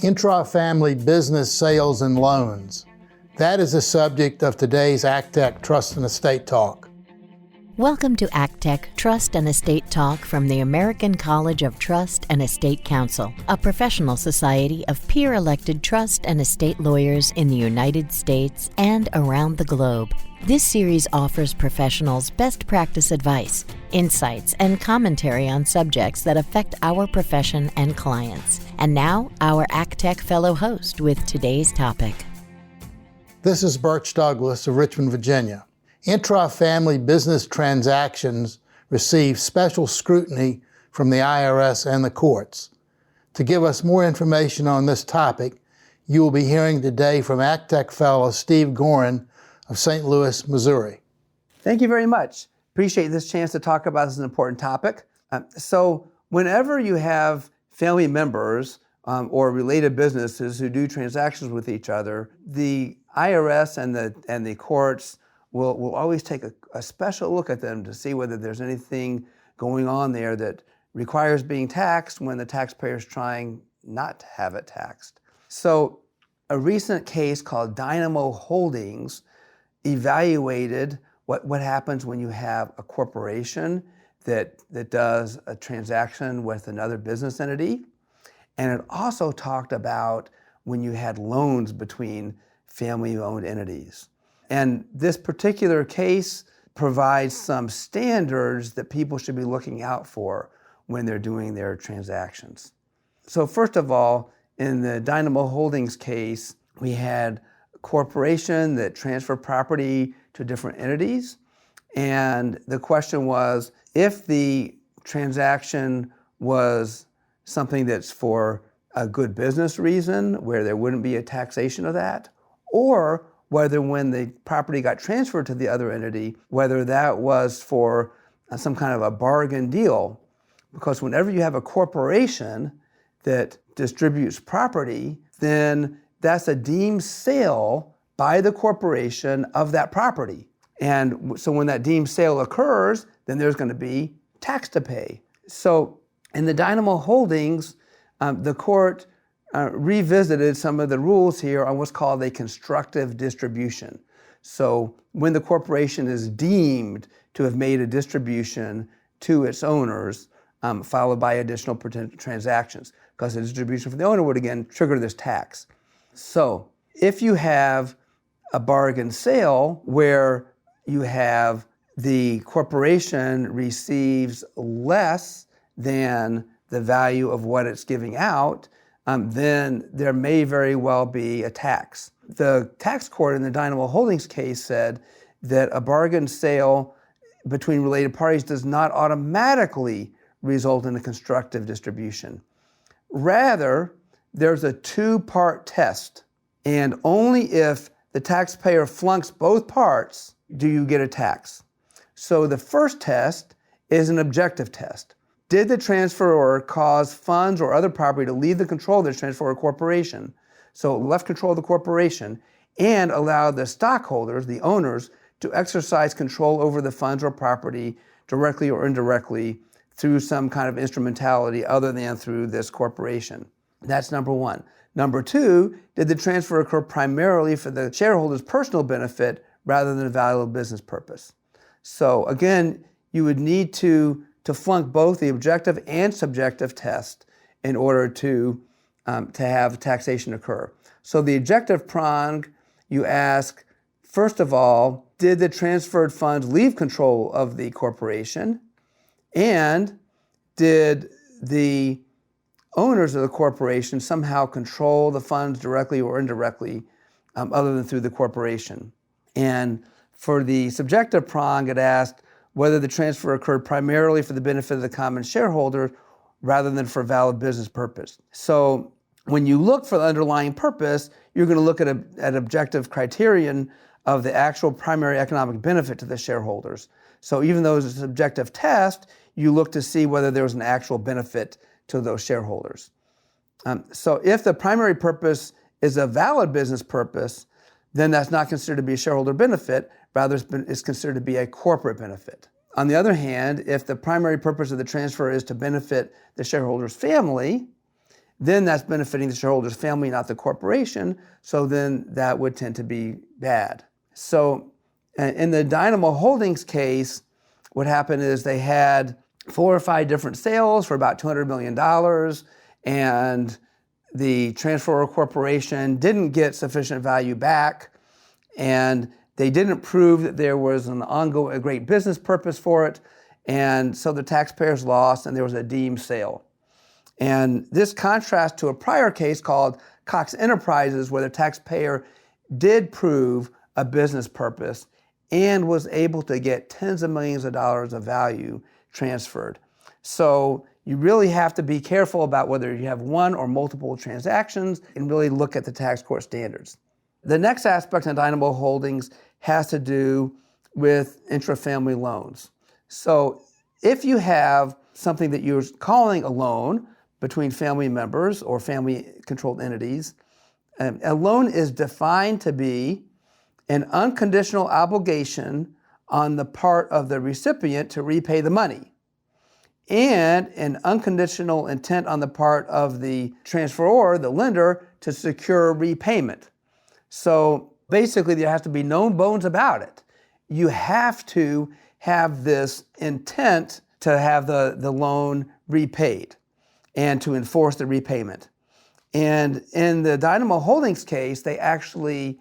Intrafamily business sales and loans. That is the subject of today's ACTEC Trust and Estate Talk. Welcome to ACTEC Trust and Estate Talk from the American College of Trust and Estate Counsel, a professional society of peer-elected trust and estate lawyers in the United States and around the globe. This series offers professionals best practice advice, insights, and commentary on subjects that affect our profession and clients. And now, our ACTEC fellow host with today's topic. This is Birch Douglas of Richmond, Virginia. Intrafamily business transactions receive special scrutiny from the IRS and the courts. To give us more information on this topic, you will be hearing today from ACTEC fellow Steve Gorin of St. Louis, Missouri. Thank you very much. Appreciate this chance to talk about this important topic. So whenever you have family members or related businesses who do transactions with each other, the IRS and the courts will always take a special look at them to see whether there's anything going on there that requires being taxed when the taxpayer is trying not to have it taxed. So a recent case called Dynamo Holdings evaluated what happens when you have a corporation that does a transaction with another business entity. And it also talked about when you had loans between family-owned entities. And this particular case provides some standards that people should be looking out for when they're doing their transactions. So first of all, in the Dynamo Holdings case, we had a corporation that transferred property to different entities. And the question was, if the transaction was something that's for a good business reason, where there wouldn't be a taxation of that, or whether when the property got transferred to the other entity, whether that was for some kind of a bargain deal. Because whenever you have a corporation that distributes property, then that's a deemed sale by the corporation of that property. And so when that deemed sale occurs, then there's going to be tax to pay. So in the Dynamo Holdings, the court revisited some of the rules here on what's called a constructive distribution. So when the corporation is deemed to have made a distribution to its owners, followed by additional potential transactions, because the distribution from the owner would again trigger this tax. So if you have a bargain sale where you have the corporation receives less than the value of what it's giving out, then there may very well be a tax. The tax court in the Dynamo Holdings case said that a bargain sale between related parties does not automatically result in a constructive distribution. Rather, there's a two-part test, and only if the taxpayer flunks both parts do you get a tax. So the first test is an objective test. Did the transferor cause funds or other property to leave the control of the transferor corporation? So it left control of the corporation and allowed the stockholders, the owners, to exercise control over the funds or property directly or indirectly through some kind of instrumentality other than through this corporation. That's number one. Number two, did the transfer occur primarily for the shareholder's personal benefit rather than a valuable business purpose? So again, you would need to flunk both the objective and subjective test in order to have taxation occur. So the objective prong, you ask, first of all, did the transferred funds leave control of the corporation? And did the owners of the corporation somehow control the funds directly or indirectly other than through the corporation? And for the subjective prong, it asked whether the transfer occurred primarily for the benefit of the common shareholder rather than for a valid business purpose. So when you look for the underlying purpose, you're going to look at an objective criterion of the actual primary economic benefit to the shareholders. So even though it's a subjective test, you look to see whether there was an actual benefit to those shareholders. So if the primary purpose is a valid business purpose, then that's not considered to be a shareholder benefit, rather it's considered to be a corporate benefit. On the other hand, if the primary purpose of the transfer is to benefit the shareholder's family, then that's benefiting the shareholder's family, not the corporation. So then that would tend to be bad. So in the Dynamo Holdings case, what happened is they had 4 or 5 different sales for about $200 million, and the transferor corporation didn't get sufficient value back, and they didn't prove that there was a great business purpose for it, and so the taxpayers lost, and there was a deemed sale. And this contrasts to a prior case called Cox Enterprises, where the taxpayer did prove a business purpose and was able to get tens of millions of dollars of value transferred. So you really have to be careful about whether you have one or multiple transactions and really look at the tax court standards. The next aspect of Dynamo Holdings has to do with intrafamily loans. So if you have something that you're calling a loan between family members or family-controlled entities, a loan is defined to be an unconditional obligation on the part of the recipient to repay the money, and an unconditional intent on the part of the transferor, the lender, to secure repayment. So basically, there has to be no bones about it. You have to have this intent to have the loan repaid and to enforce the repayment. And in the Dynamo Holdings case, they actually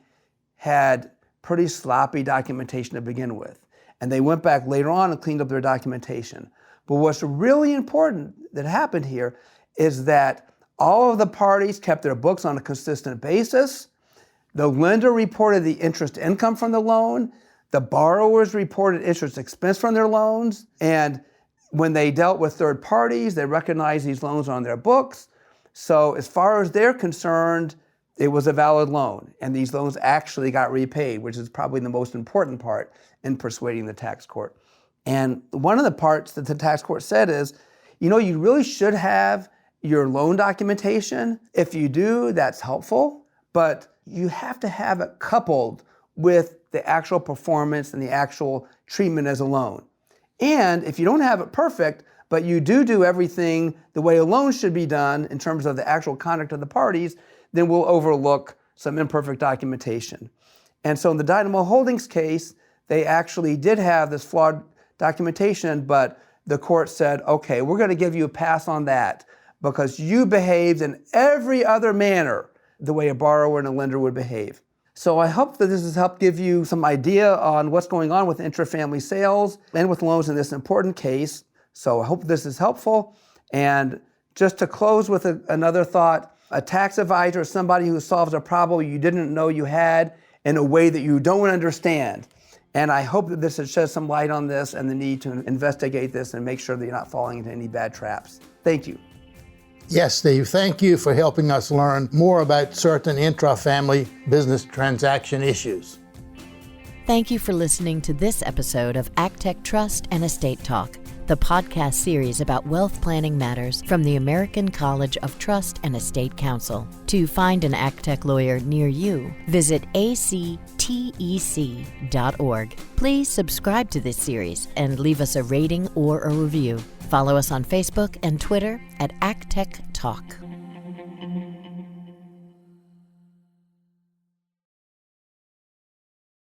had pretty sloppy documentation to begin with. And they went back later on and cleaned up their documentation. But what's really important that happened here is that all of the parties kept their books on a consistent basis. The lender reported the interest income from the loan. The borrowers reported interest expense from their loans. And when they dealt with third parties, they recognized these loans on their books. So as far as they're concerned, it was a valid loan. And these loans actually got repaid, which is probably the most important part in persuading the tax court. And one of the parts that the tax court said is, you really should have your loan documentation. If you do, that's helpful, but you have to have it coupled with the actual performance and the actual treatment as a loan. And if you don't have it perfect, but you do everything the way a loan should be done in terms of the actual conduct of the parties, then we'll overlook some imperfect documentation. And so in the Dynamo Holdings case, they actually did have this flawed documentation, but the court said, okay, we're going to give you a pass on that because you behaved in every other manner the way a borrower and a lender would behave. So I hope that this has helped give you some idea on what's going on with intrafamily sales and with loans in this important case. So I hope this is helpful. And just to close with another thought, a tax advisor is somebody who solves a problem you didn't know you had in a way that you don't understand. And I hope that this has shed some light on this and the need to investigate this and make sure that you're not falling into any bad traps. Thank you. Yes, Steve, thank you for helping us learn more about certain intra-family business transaction issues. Thank you for listening to this episode of ACTEC Trust and Estate Talk, the podcast series about wealth planning matters from the American College of Trust and Estate Counsel. To find an ACTEC lawyer near you, visit actec.org. Please subscribe to this series and leave us a rating or a review. Follow us on Facebook and Twitter at ACTEC Talk.